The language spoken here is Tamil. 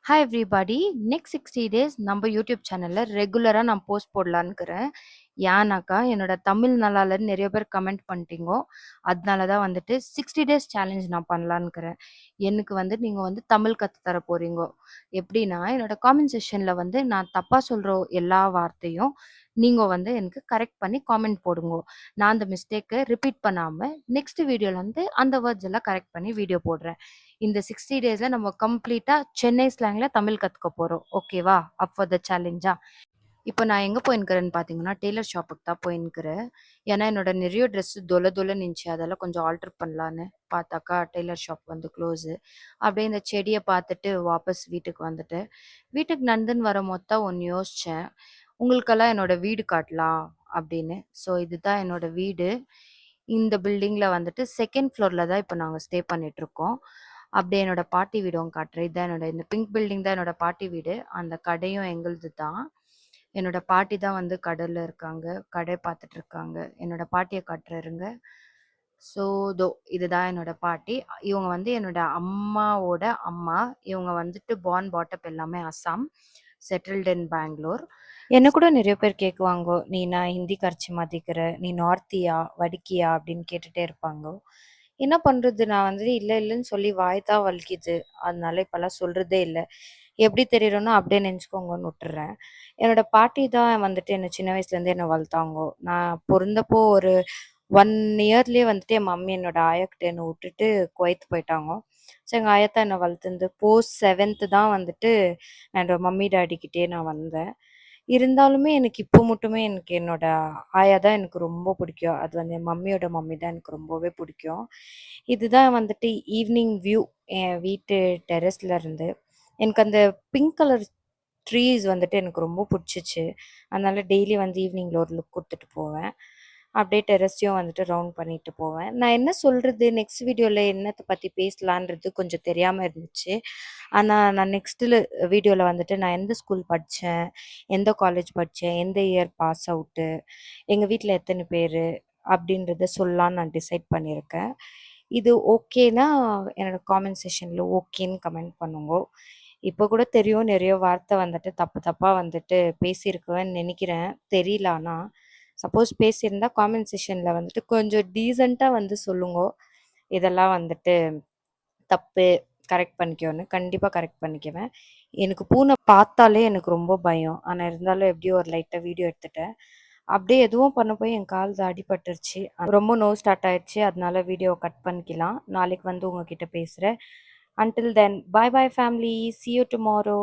Hi everybody. நெக்ஸ்ட் 60 டேஸ் நம்ம யூடியூப் சேனல்ல ரெகுலரா நான் போஸ்ட் போடலான்னுக்கிறேன். ஏன்னாக்கா, என்னோட தமிழ் நல்லா இல்லன்னு நெறைய பேர் கமெண்ட் பண்ணிட்டீங்கோ. அதனால தான் வந்துட்டு 60 டேஸ் சேலஞ்ச் நான் பண்ணலான்னுக்கிறேன். எனக்கு வந்து நீங்க வந்து தமிழ் கத்து தர போறீங்கோ. எப்படின்னா, என்னோட காமெண்ட் செக்ஷன்ல வந்து நான் தப்பா சொல்ற எல்லா வார்த்தையும் நீங்க வந்து எனக்கு கரெக்ட் பண்ணி காமெண்ட் போடுங்கோ. நான் அந்த மிஸ்டேக்க ரிப்பீட் பண்ணாம நெக்ஸ்ட் வீடியோல வந்து அந்த வேர்ட்ஸ் எல்லாம் கரெக்ட் பண்ணி வீடியோ போடுறேன். இந்த 60 டேஸ்ல நம்ம கம்ப்ளீட்டா சென்னை ஸ்லாங்ல தமிழ் கத்துக்க போறோம். ஓகேவா? அப் ஃபார் த சேலஞ்சா? இப்போ நான் எங்க போயின்னுக்கிறேன்னு பார்த்தீங்கன்னா, டெய்லர் ஷாப்புக்கு தான் போயின்னுக்கிறேன். ஏன்னா, என்னோட நெறைய ட்ரெஸ் தொல தொலன்னு இருந்துச்சு. அதெல்லாம் கொஞ்சம் ஆல்டர் பண்ணலான்னு பார்த்தாக்கா, டெய்லர் ஷாப் வந்து க்ளோஸு. அப்படியே இந்த செடிய பார்த்துட்டு வாபஸ் வீட்டுக்கு வந்துட்டேன். வீட்டுக்கு நடந்துன்னு வரும்போது தான் ஒண்ணு யோசிச்சேன். உங்களுக்கெல்லாம் என்னோட வீடு காட்டலாம் அப்படின்னு. ஸோ இதுதான் என்னோட வீடு. இந்த பில்டிங்ல வந்துட்டு 2ண்ட் ஃப்ளோர்ல தான் இப்ப நாங்க ஸ்டே பண்ணிட்டுருக்கோம். அப்படியே என்னோட பாட்டி வீடும் காட்டுறேன். இதான் இந்த பிங்க் பில்டிங் தான் என்னோட பாட்டி வீடு. அந்த கடையும் எங்களுது தான். என்னோட பாட்டி தான் வந்து கடையில இருக்காங்க. கடை பார்த்துட்டு இருக்காங்க. என்னோட பாட்டிய காட்டுறேன் இருங்க. ஸோ இதோ இதுதான் என்னோட பாட்டி. இவங்க வந்து என்னோட அம்மாவோட அம்மா. இவங்க வந்துட்டு பார்ன் பாட்டப் எல்லாமே அசாம். Settled in Bangalore. என்ன கூட நெறைய பேர் கேட்குவாங்கோ, "நீ நான் ஹிந்தி கரைச்சி மதிக்கிற, நீ நார்த்தியா, வடக்கியா?" அப்படின்னு கேட்டுட்டே இருப்பாங்கோ. என்ன பண்றது? நான் வந்து இல்ல இல்லன்னு சொல்லி வாய் தான் வலிக்குது. அதனால இப்பலாம் சொல்றதே இல்ல. எப்படி தெரியணும்னா அப்படியே நெனச்சுக்கோங்கன்னு விட்டுர்றேன். என்னோட பாட்டி தான் வந்துட்டு என்ன சின்ன வயசுலேருந்தே என்ன வளர்த்தாங்கோ. நான் பொறந்தப்போ ஒரு 1 இயர்லயே வந்துட்டு என் மம்மி என்னோட ஆயாகிட்ட என்ன விட்டுட்டு குவைத் போயிட்டாங்கோ. ஸோ எங்க ஆயா தான் என்ன வளர்த்துருந்து. போஸ்ட் 7த் தான் வந்துட்டு நான் என்னோட மம்மி, டாடி கிட்டயே நான் வந்தேன். இருந்தாலுமே எனக்கு இப்போ மட்டுமே எனக்கு என்னோட ஆயா தான் எனக்கு ரொம்ப பிடிக்கும். அது வந்து என் மம்மியோட மம்மி தான் எனக்கு ரொம்பவே பிடிக்கும். இதுதான் வந்துட்டு ஈவினிங் வியூ என் வீட்டு டெர்ரஸ்ல இருந்து. எனக்கு அந்த பிங்க் கலர் ட்ரீஸ் வந்துட்டு எனக்கு ரொம்ப புடிச்சிச்சு. அதனால டெய்லி வந்து ஈவினிங்ல ஒரு லுக் குடுத்துட்டு போவேன். அப்படியே டெர்ரஸையும் வந்துட்டு ரவுண்ட் பண்ணிட்டு போவேன். நான் என்ன சொல்றது, நெக்ஸ்ட் வீடியோல என்னத்த பத்தி பேசலான்றது கொஞ்சம் தெரியாம இருந்துச்சு. ஆனா நான் நெக்ஸ்ட்ல வீடியோல வந்துட்டு நான் எந்த ஸ்கூல் படிச்சேன், எந்த காலேஜ் படிச்சேன், எந்த இயர் பாஸ் அவுட்டு, எங்க வீட்ல எத்தன பேரு அப்படின்றத சொல்லலான்னு நான் டிசைட் பண்ணியிருக்கேன். இது ஓகேன்னா என்னோட காமெண்ட் செக்ஷன்ல ஓகேன்னு கமெண்ட் பண்ணுங்கோ. இப்போ கூட தெரியும் நெறைய வார்த்தை வந்துட்டு தப்பு தப்பா வந்துட்டு பேசியிருக்குவேன்னு நெனைக்கிறேன். தெரியல ஆனா. சப்போஸ் பேசியிருந்தா காமெண்ட் செக்ஷன்ல வந்துட்டு கொஞ்சம் டீசென்ட்டா வந்து சொல்லுங்கோ. இதெல்லாம் வந்துட்டு தப்பு, கரெக்ட் பண்ணிக்கோன்னு. கண்டிப்பா கரெக்ட் பண்ணிக்குவேன். எனக்கு பூனை பார்த்தாலே எனக்கு ரொம்ப பயம். ஆனா இருந்தாலும் எப்படியோ ஒரு லைட்டா வீடியோ எடுத்துட்டேன். அப்படியே எதுவும் பண்ண போய் என் கால் தான் அடிபட்டுருச்சு. ரொம்ப நோவு ஸ்டார்ட் ஆயிடுச்சு. அதனால வீடியோவ கட் பண்ணிக்கலாம். நாளைக்கு வந்து உங்ககிட்ட பேசுறேன். Until then bye bye family. Sea you tomorrow.